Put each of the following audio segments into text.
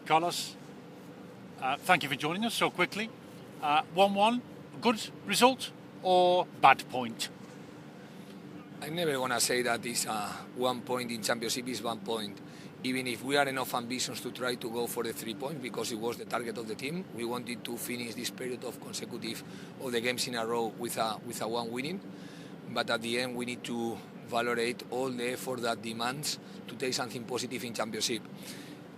Carlos, thank you for joining us so quickly. 1-1, good result or bad point? I'm never going to say that it's 1 point in Championship is 1 point. Even if we are enough ambitions to try to go for the 3 points, because it was the target of the team, we wanted to finish this period of consecutive of the games in a row with a one winning. But at the end, we need to valorate all the effort that demands to take something positive in Championship.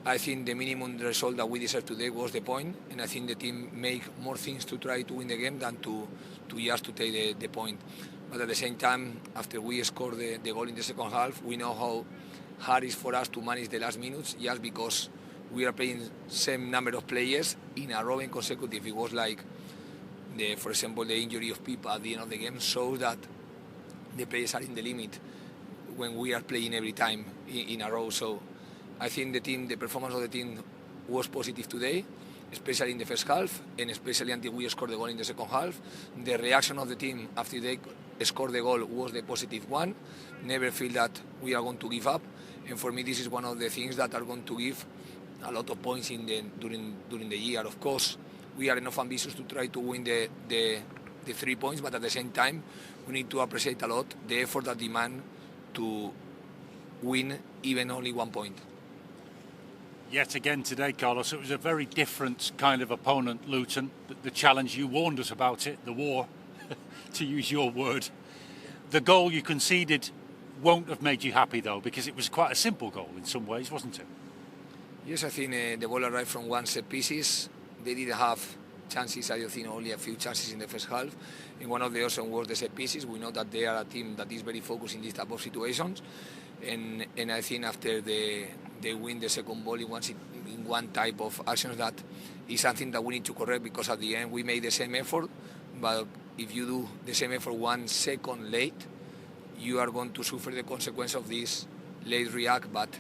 I think the minimum result that we deserved today was the point, and I think the team make more things to try to win the game than to just to take the point. But at the same time, after we scored the goal in the second half, we know how hard it is for us to manage the last minutes, just because we are playing same number of players in a row and consecutive. It was like, for example, the injury of Pipa at the end of the game shows that the players are in the limit when we are playing every time in a row. So I think the performance of the team was positive today, especially in the first half, and especially until we scored the goal in the second half. The reaction of the team after they scored the goal was the positive one. Never feel that we are going to give up. And for me, this is one of the things that are going to give a lot of points during the year. Of course, we are enough ambitious to try to win the 3 points, but at the same time, we need to appreciate a lot the effort that demand to win even only 1 point. Yet again today, Carlos, it was a very different kind of opponent, Luton. The challenge, you warned us about it, the war, to use your word. The goal you conceded won't have made you happy, though, because it was quite a simple goal in some ways, wasn't it? Yes, I think the ball arrived from one set pieces. They didn't have chances, I think only a few chances in the first half. And one of the awesome was the set pieces. We know that they are a team that is very focused in this type of situations. And I think after they win the second ball in one type of actions, that is something that we need to correct, because at the end we made the same effort, but if you do the same effort 1 second late, you are going to suffer the consequence of this late react. But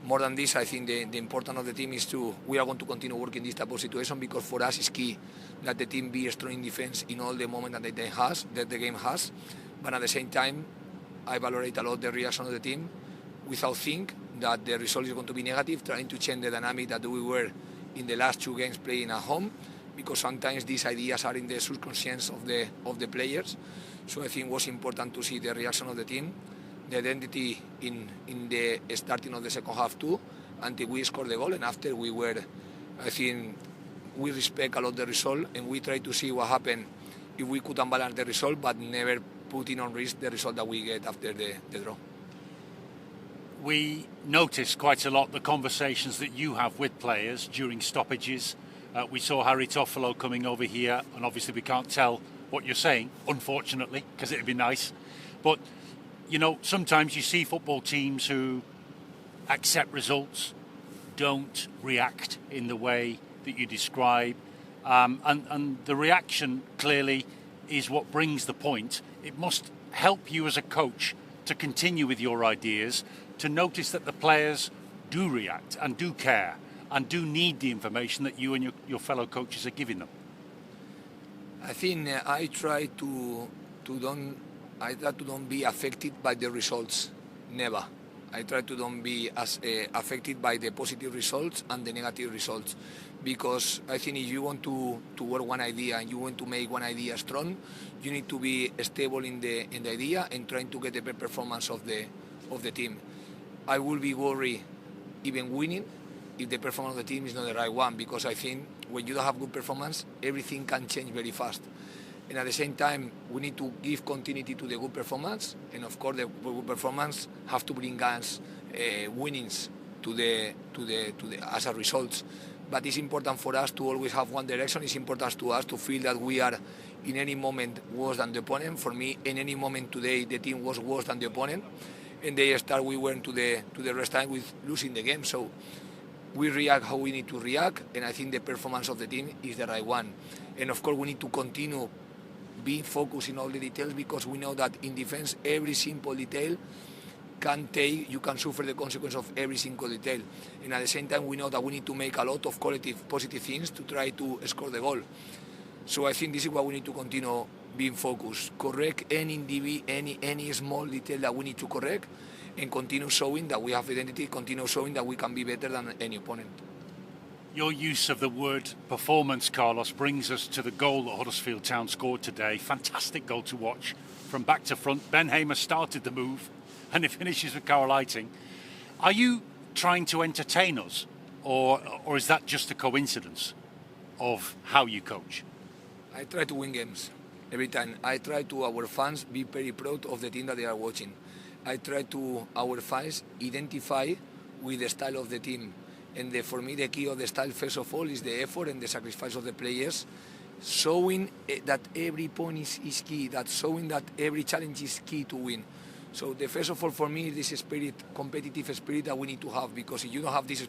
more than this, I think the importance of the team is we are going to continue working this type of situation, because for us it's key that the team be strong in defense in all the moment that the game has. But at the same time, I valorate a lot the reaction of the team without think that the result is going to be negative, trying to change the dynamic that we were in the last 2 games playing at home, because sometimes these ideas are in the subconscious of the players. So I think it was important to see the reaction of the team, the identity in the starting of the second half too, until we scored the goal. And after I think we respect a lot the result, and we try to see what happened if we could unbalance the result, but never putting on risk the result that we get after the draw. We noticed quite a lot the conversations that you have with players during stoppages. We saw Harry Toffolo coming over here, and obviously we can't tell what you're saying, unfortunately, because it'd be nice. But, you know, sometimes you see football teams who accept results, don't react in the way that you describe. And the reaction clearly is what brings the point. It must help you as a coach to continue with your ideas, to notice that the players do react and do care and do need the information that you and your fellow coaches are giving them. I think I try to don't be affected by the results. Never. I try to don't be as affected by the positive results and the negative results, because I think if you want to work one idea and you want to make one idea strong, you need to be stable in the idea and trying to get the best performance of the team. I will be worried even winning if the performance of the team is not the right one, because I think when you don't have good performance, everything can change very fast. And at the same time, we need to give continuity to the good performance, and of course the good performance have to bring us winnings as a result. But it's important for us to always have one direction. It's important to us to feel that we are in any moment worse than the opponent. For me, in any moment today, the team was worse than the opponent, and we went to the rest time with losing the game. So we react how we need to react, and I think the performance of the team is the right one. And of course, we need to continue being focused in all the details, because we know that in defense, every simple detail you can suffer the consequence of every single detail. And at the same time, we know that we need to make a lot of collective positive things to try to score the goal. So I think this is why we need to continue being focused, correct any small detail that we need to correct, and continue showing that we have identity, continue showing that we can be better than any opponent. Your use of the word performance, Carlos, brings us to the goal that Huddersfield Town scored today. Fantastic goal to watch from back to front. Ben Hamer started the move and it finishes with Carl Eiting. Are you trying to entertain us or is that just a coincidence of how you coach? I try to win games every time. I try to our fans be very proud of the team that they are watching. I try to our fans identify with the style of the team. And for me, the key of the style, first of all, is the effort and the sacrifice of the players, showing that every point is key, that showing that every challenge is key to win. So the first of all, for me, is this spirit, competitive spirit that we need to have, because if you don't have this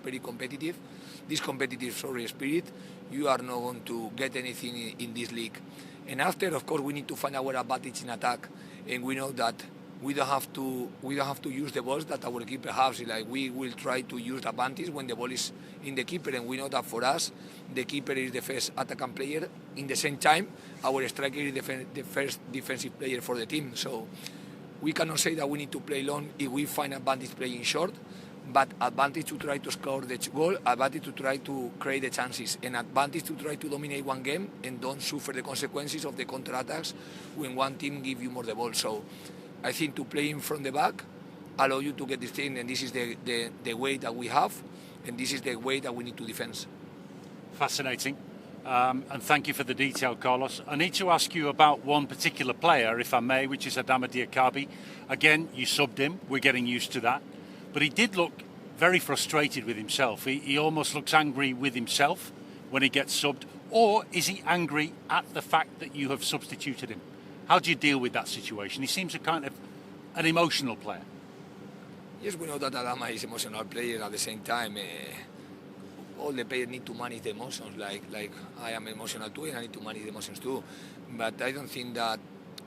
competitive spirit, you are not going to get anything in this league. And after, of course, we need to find our advantage in attack, and we know that we don't have to use the balls that our keeper has. Like, we will try to use the advantage when the ball is in the keeper, and we know that for us, the keeper is the first attacking player. In the same time, our striker is the first defensive player for the team. So we cannot say that we need to play long if we find advantage playing short, but advantage to try to score the goal, advantage to try to create the chances, and advantage to try to dominate one game and don't suffer the consequences of the counter-attacks when one team gives you more the ball. So I think to play in from the back allow you to get this thing, and this is the way that we have, and this is the way that we need to defend. Fascinating. And thank you for the detail, Carlos. I need to ask you about one particular player, if I may, which is Adama Diakabi. Again, you subbed him. We're getting used to that. But he did look very frustrated with himself. He almost looks angry with himself when he gets subbed. Or is he angry at the fact that you have substituted him? How do you deal with that situation? He seems a kind of an emotional player. Yes, we know that Adama is an emotional player. At the same time, all the players need to manage the emotions. Like I am emotional too, and I need to manage the emotions too. But I don't think that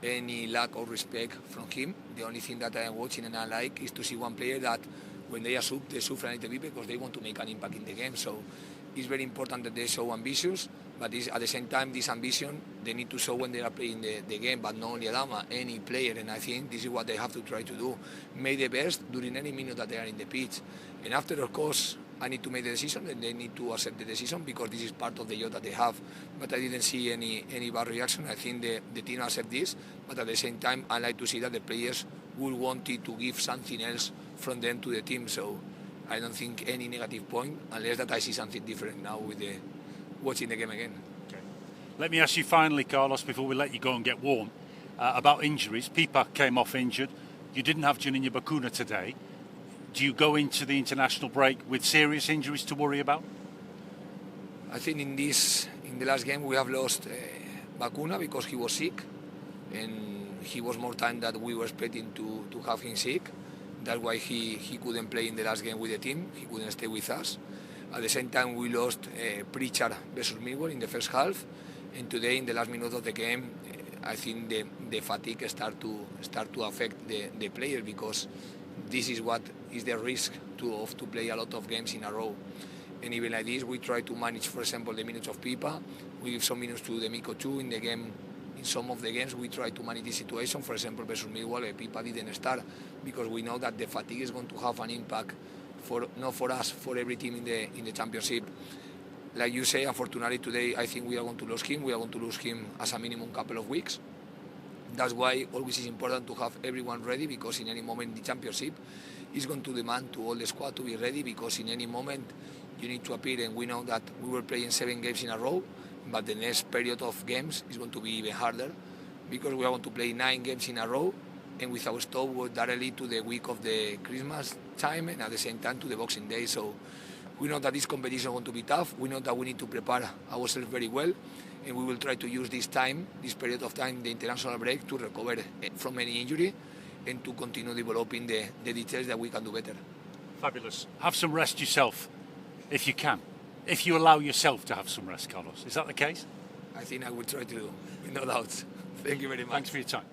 any lack of respect from him. The only thing that I am watching and I like is to see one player that when they are subbed, they suffer a little bit because they want to make an impact in the game. So it's very important that they show ambitious, but at the same time, this ambition, they need to show when they are playing the game, but not only Adama, any player. And I think this is what they have to try to do. Make the best during any minute that they are in the pitch. And after, of course, I need to make the decision, and they need to accept the decision because this is part of the job that they have. But I didn't see any bad reaction. I think the team accept this, but at the same time, I like to see that the players will want it to give something else from them to the team. So I don't think any negative point, unless that I see something different now with watching the game again. Okay. Let me ask you finally, Carlos, before we let you go and get warm, about injuries. Pipa came off injured. You didn't have Juninho Bakuna today. Do you go into the international break with serious injuries to worry about? I think in the last game we have lost Bakuna because he was sick, and he was more time that we were expecting to have him sick. That's why he couldn't play in the last game with the team. He couldn't stay with us. At the same time, we lost Pritchard versus Millwall in the first half, and today in the last minute of the game, I think the fatigue start to affect the player, because this is what is the risk to play a lot of games in a row. And even like this, we try to manage, for example, the minutes of Pipa. We give some minutes to the Miko too in the game. In some of the games, we try to manage this situation. For example, versus Millwall, Pipa didn't start because we know that the fatigue is going to have an impact not for us, for every team in the championship. Like you say, unfortunately today, I think we are going to lose him. We are going to lose him as a minimum couple of weeks. That's why always is important to have everyone ready, because in any moment the championship is going to demand to all the squad to be ready, because in any moment you need to appear, and we know that we were playing 7 games in a row, but the next period of games is going to be even harder, because we are going to play 9 games in a row, and with our stop was directly to the week of the Christmas time, and at the same time to the Boxing Day. So we know that this competition is going to be tough. We know that we need to prepare ourselves very well, and we will try to use this period of time, the international break, to recover from any injury and to continue developing the details that we can do better. Fabulous. Have some rest yourself, if you can. If you allow yourself to have some rest, Carlos. Is that the case? I think I will try to do, no doubts. Thank you very much. Thanks for your time.